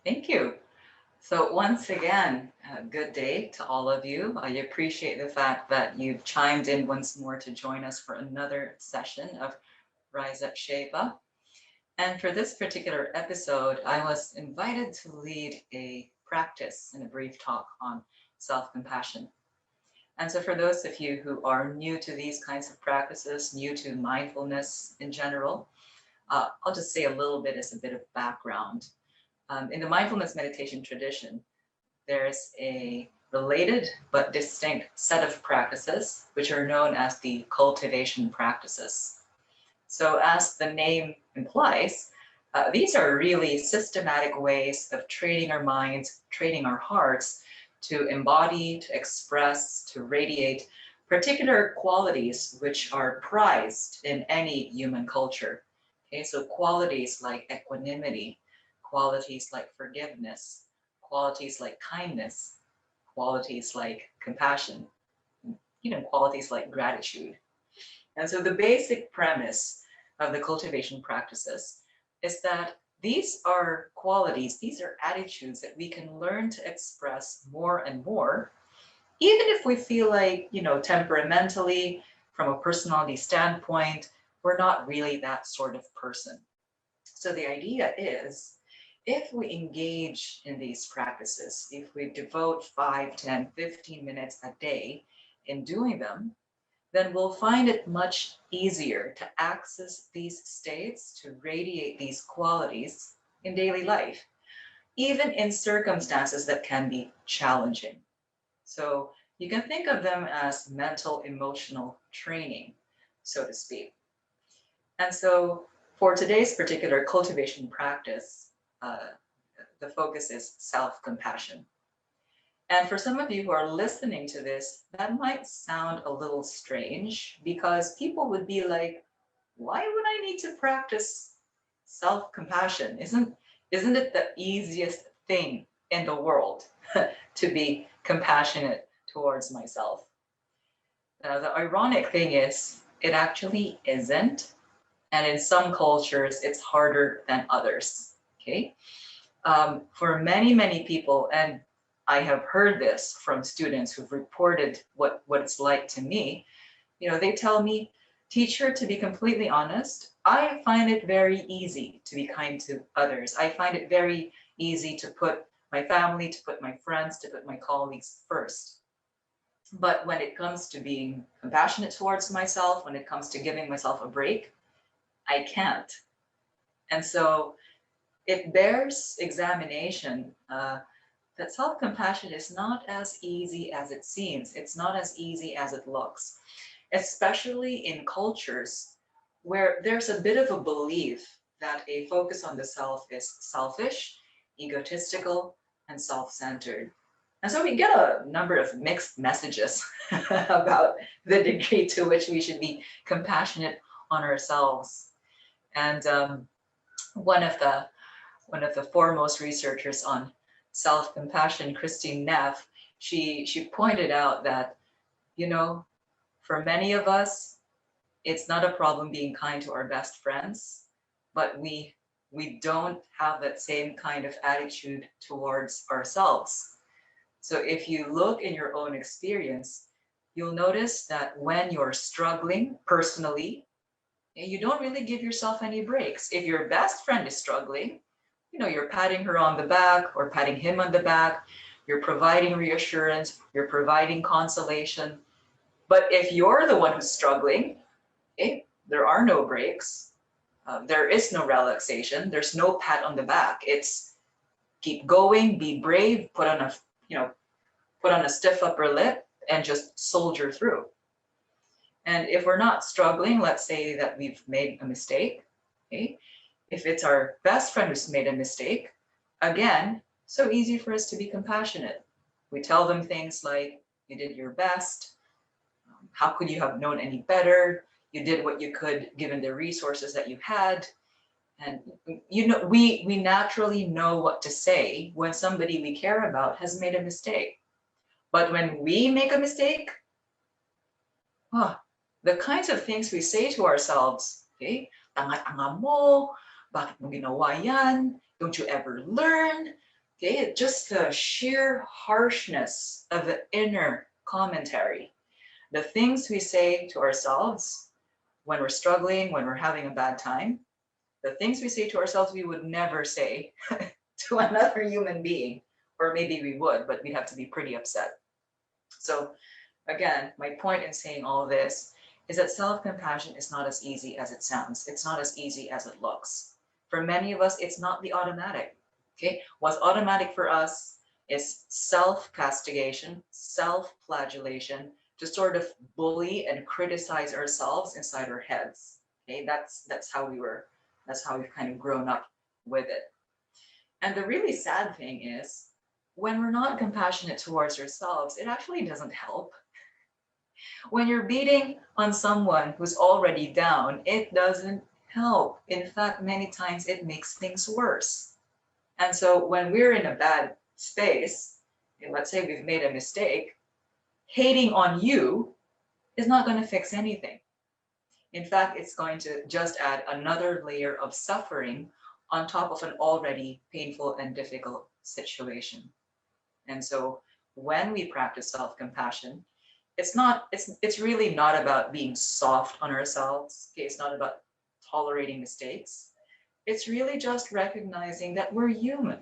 Thank you. So once again, good day to all of you. I appreciate the fact that you've chimed in once more to join us for another session of Rise Up Shape Up. And for this particular episode, I was invited to lead a practice and a brief talk on self-compassion. And so for those of you who are new to these kinds of practices, new to mindfulness in general, I'll just say a little bit as a bit of background. In the mindfulness meditation tradition, there's a related but distinct set of practices, which are known as the cultivation practices. So as the name implies, these are really systematic ways of training our minds, training our hearts to embody, to express, to radiate particular qualities which are prized in any human culture. Okay, so qualities like equanimity, qualities like forgiveness, qualities like kindness, qualities like compassion, even qualities like gratitude. And so the basic premise of the cultivation practices is that these are qualities, these are attitudes that we can learn to express more and more, even if we feel like, temperamentally, from a personality standpoint, we're not really that sort of person. So the idea is, if we engage in these practices, if we devote 5, 10, 15 minutes a day in doing them, then we'll find it much easier to access these states, to radiate these qualities in daily life, even in circumstances that can be challenging. So you can think of them as mental emotional training, so to speak. And so for today's particular cultivation practice, the focus is self-compassion. And for some of you who are listening to this, that might sound a little strange because people would be like, why would I need to practice self-compassion? Isn't it the easiest thing in the world to be compassionate towards myself? The ironic thing is, it actually isn't. And in some cultures, it's harder than others. Okay. For many, many people, and I have heard this from students who've reported what it's like to me, they tell me, teacher, to be completely honest, I find it very easy to be kind to others. I find it very easy to put my family, to put my friends, to put my colleagues first. But when it comes to being compassionate towards myself, when it comes to giving myself a break, I can't. And so it bears examination that self-compassion is not as easy as it seems. It's not as easy as it looks, especially in cultures where there's a bit of a belief that a focus on the self is selfish, egotistical, and self-centered. And so we get a number of mixed messages about the degree to which we should be compassionate on ourselves. And one of the foremost researchers on self-compassion, Christine Neff, she pointed out that, for many of us, it's not a problem being kind to our best friends, but we don't have that same kind of attitude towards ourselves. So if you look in your own experience, you'll notice that when you're struggling personally, you don't really give yourself any breaks. If your best friend is struggling, you're patting her on the back or patting him on the back, you're providing reassurance, you're providing consolation. But if you're the one who's struggling, there are no breaks. There is no relaxation. There's no pat on the back. It's keep going, be brave, put on a stiff upper lip and just soldier through. And if we're not struggling, let's say that we've made a mistake, okay? If it's our best friend who's made a mistake, again, so easy for us to be compassionate. We tell them things like, you did your best. How could you have known any better? You did what you could given the resources that you had. And we naturally know what to say when somebody we care about has made a mistake. But when we make a mistake, the kinds of things we say to ourselves, tanga-tanga mo, bakit mo ginawa yan? Don't you ever learn? Okay, just the sheer harshness of the inner commentary, the things we say to ourselves when we're struggling, when we're having a bad time, the things we say to ourselves we would never say to another human being, or maybe we would, but we'd have to be pretty upset. So again, my point in saying all this is that self-compassion is not as easy as it sounds. It's not as easy as it looks. For many of us, it's not the automatic. Okay, what's automatic for us is self-castigation, self-flagellation, to sort of bully and criticize ourselves inside our heads. Okay, that's how we've kind of grown up with it. And the really sad thing is, when we're not compassionate towards ourselves, it actually doesn't help. When you're beating on someone who's already down, it doesn't help. In fact, many times it makes things worse. And so when we're in a bad space, and let's say we've made a mistake, hating on you is not going to fix anything. In fact, it's going to just add another layer of suffering on top of an already painful and difficult situation. And so when we practice self-compassion, it's really not about being soft on ourselves. Okay, it's not about tolerating mistakes. It's really just recognizing that we're human.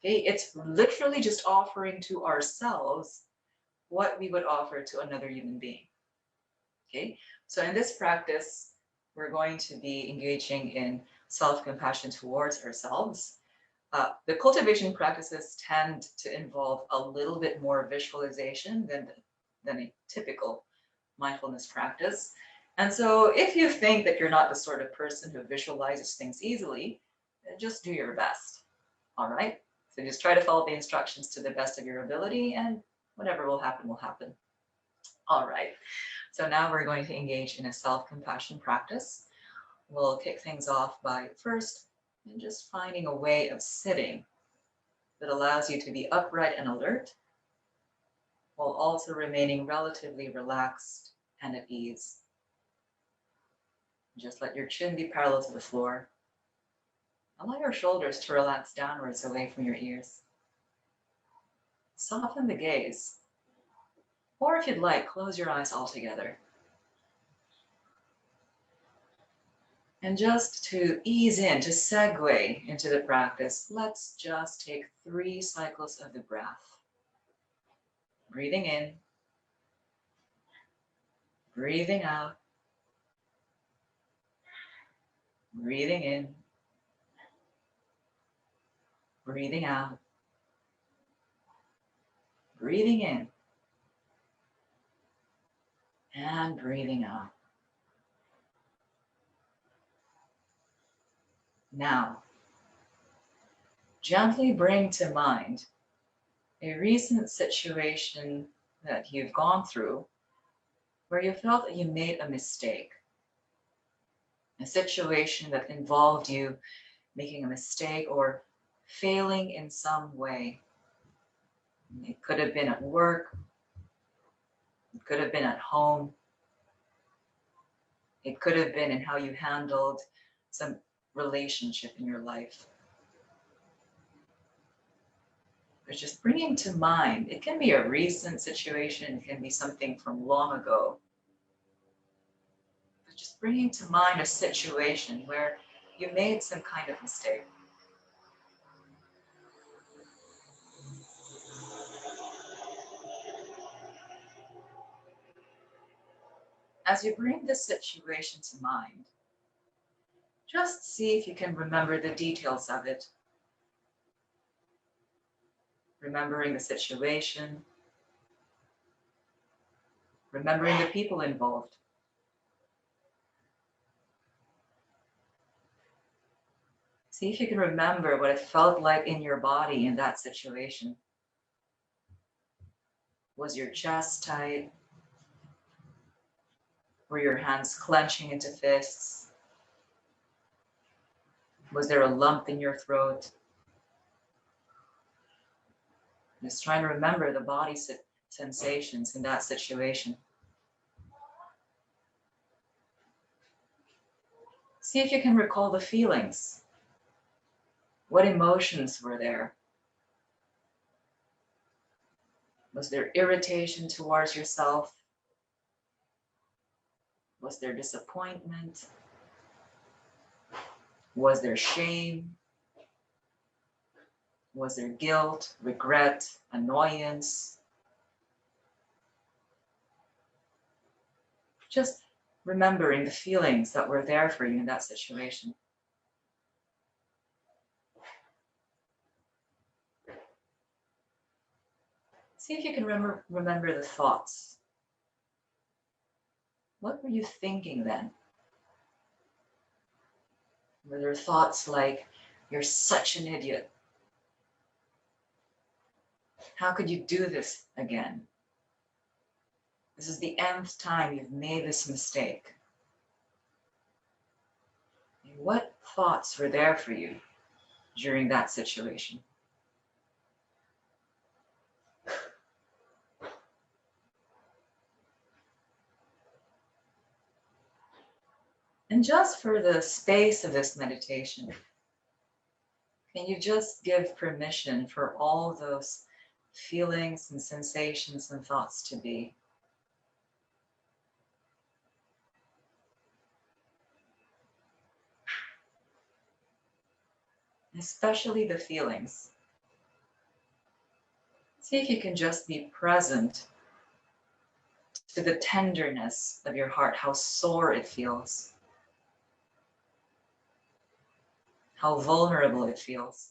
Okay, it's literally just offering to ourselves what we would offer to another human being. Okay, so in this practice, we're going to be engaging in self-compassion towards ourselves. The cultivation practices tend to involve a little bit more visualization than a typical mindfulness practice. And so if you think that you're not the sort of person who visualizes things easily, just do your best. All right? So just try to follow the instructions to the best of your ability, and whatever will happen will happen. All right. So now we're going to engage in a self-compassion practice. We'll kick things off by first just finding a way of sitting that allows you to be upright and alert, while also remaining relatively relaxed and at ease. Just let your chin be parallel to the floor. Allow your shoulders to relax downwards away from your ears. Soften the gaze, or if you'd like, close your eyes altogether. And just to ease in, to segue into the practice, let's just take 3 cycles of the breath. Breathing in, breathing out, breathing in, breathing out, breathing in, and breathing out. Now, gently bring to mind a recent situation that you've gone through where you felt that you made a mistake. A situation that involved you making a mistake or failing in some way. It could have been at work, it could have been at home, it could have been in how you handled some relationship in your life. But just bringing to mind, it can be a recent situation, it can be something from long ago. But just bringing to mind a situation where you made some kind of mistake. As you bring this situation to mind, just see if you can remember the details of it. Remembering the situation, remembering the people involved. See if you can remember what it felt like in your body in that situation. Was your chest tight? Were your hands clenching into fists? Was there a lump in your throat? Just trying to remember the body sensations in that situation. See if you can recall the feelings. What emotions were there? Was there irritation towards yourself? Was there disappointment? Was there shame? Was there guilt, regret, annoyance? Just remembering the feelings that were there for you in that situation. See if you can remember the thoughts. What were you thinking then? Were there thoughts like, you're such an idiot? How could you do this again? This is the nth time you've made this mistake. And what thoughts were there for you during that situation? And just for the space of this meditation, can you just give permission for all those feelings and sensations and thoughts to be? Especially the feelings. See if you can just be present to the tenderness of your heart, how sore it feels, how vulnerable it feels.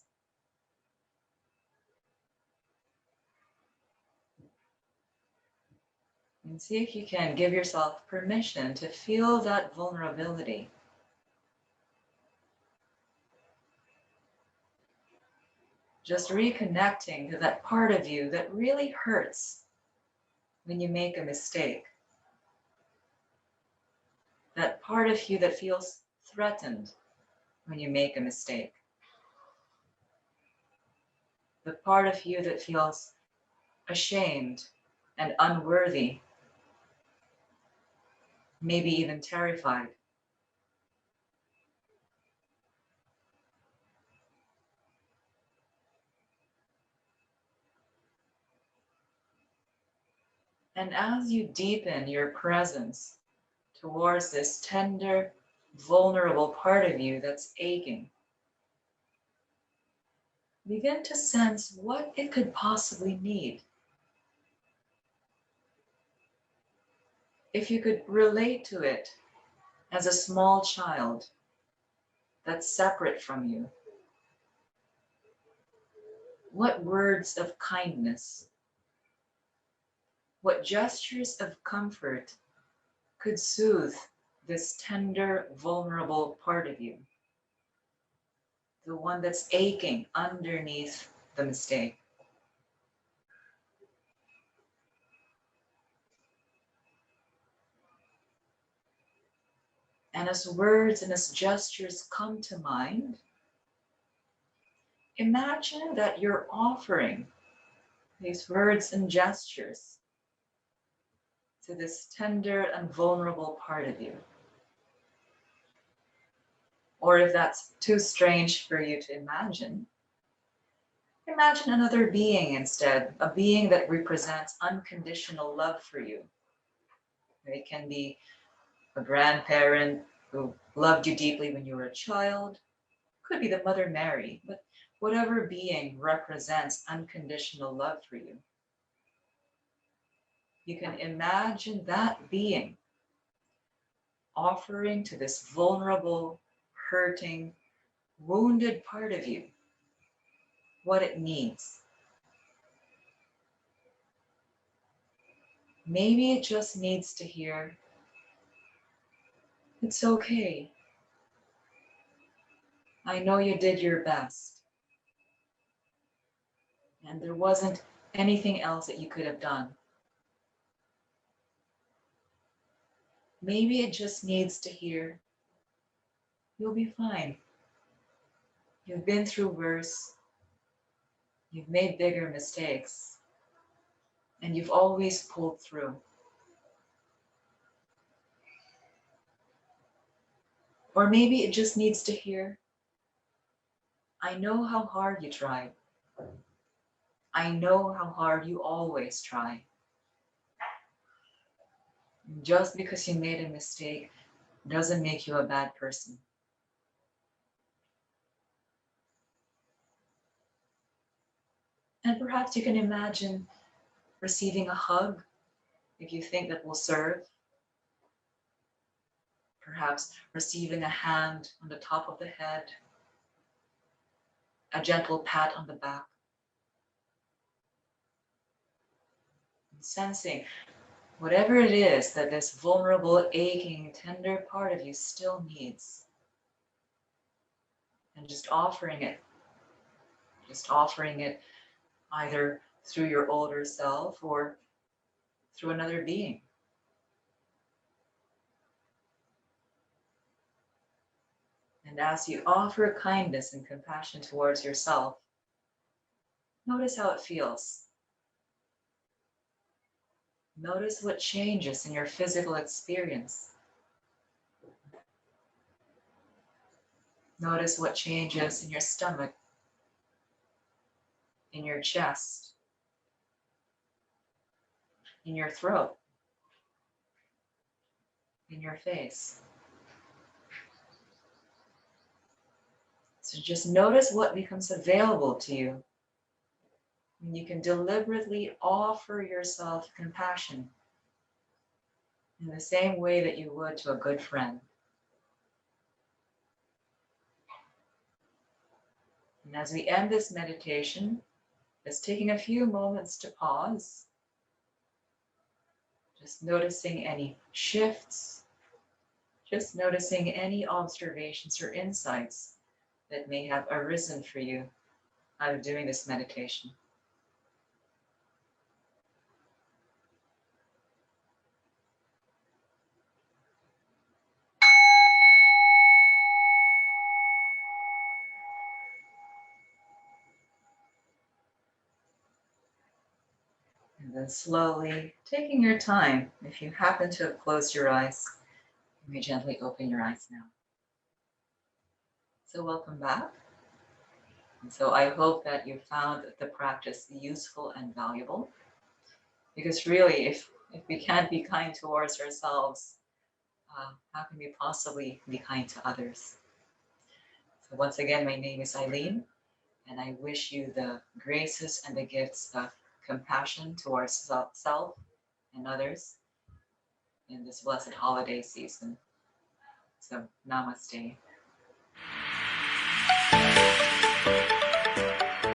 And see if you can give yourself permission to feel that vulnerability. Just reconnecting to that part of you that really hurts when you make a mistake. That part of you that feels threatened when you make a mistake. The part of you that feels ashamed and unworthy, maybe even terrified. And as you deepen your presence towards this tender, vulnerable part of you that's aching, begin to sense what it could possibly need. If you could relate to it as a small child that's separate from you, what words of kindness, what gestures of comfort could soothe this tender, vulnerable part of you, the one that's aching underneath the mistake. And as words and as gestures come to mind, imagine that you're offering these words and gestures to this tender and vulnerable part of you. Or if that's too strange for you to imagine another being instead, a being that represents unconditional love for you. It can be a grandparent who loved you deeply when you were a child, could be the Mother Mary, but whatever being represents unconditional love for you. You can imagine that being offering to this vulnerable, hurting, wounded part of you what it needs. Maybe it just needs to hear, "It's okay. I know you did your best. And there wasn't anything else that you could have done." Maybe it just needs to hear, "You'll be fine. You've been through worse. You've made bigger mistakes. And you've always pulled through." Or maybe it just needs to hear, "I know how hard you tried. I know how hard you always try. Just because you made a mistake doesn't make you a bad person. And perhaps you can imagine receiving a hug if you think that will serve. Perhaps receiving a hand on the top of the head, a gentle pat on the back, and sensing whatever it is that this vulnerable, aching, tender part of you still needs. And just offering it either through your older self or through another being. And as you offer kindness and compassion towards yourself, notice how it feels. Notice what changes in your physical experience. Notice what changes in your stomach, in your chest, in your throat, in your face. So just notice what becomes available to you when you can deliberately offer yourself compassion in the same way that you would to a good friend. And as we end this meditation, just taking a few moments to pause, just noticing any shifts, just noticing any observations or insights that may have arisen for you out of doing this meditation. And then slowly taking your time, if you happen to have closed your eyes, you may gently open your eyes now. So welcome back. And so I hope that you found the practice useful and valuable, because really, if we can't be kind towards ourselves, how can we possibly be kind to others? So once again, my name is Eileen, and I wish you the graces and the gifts of compassion towards self and others in this blessed holiday season. So namaste.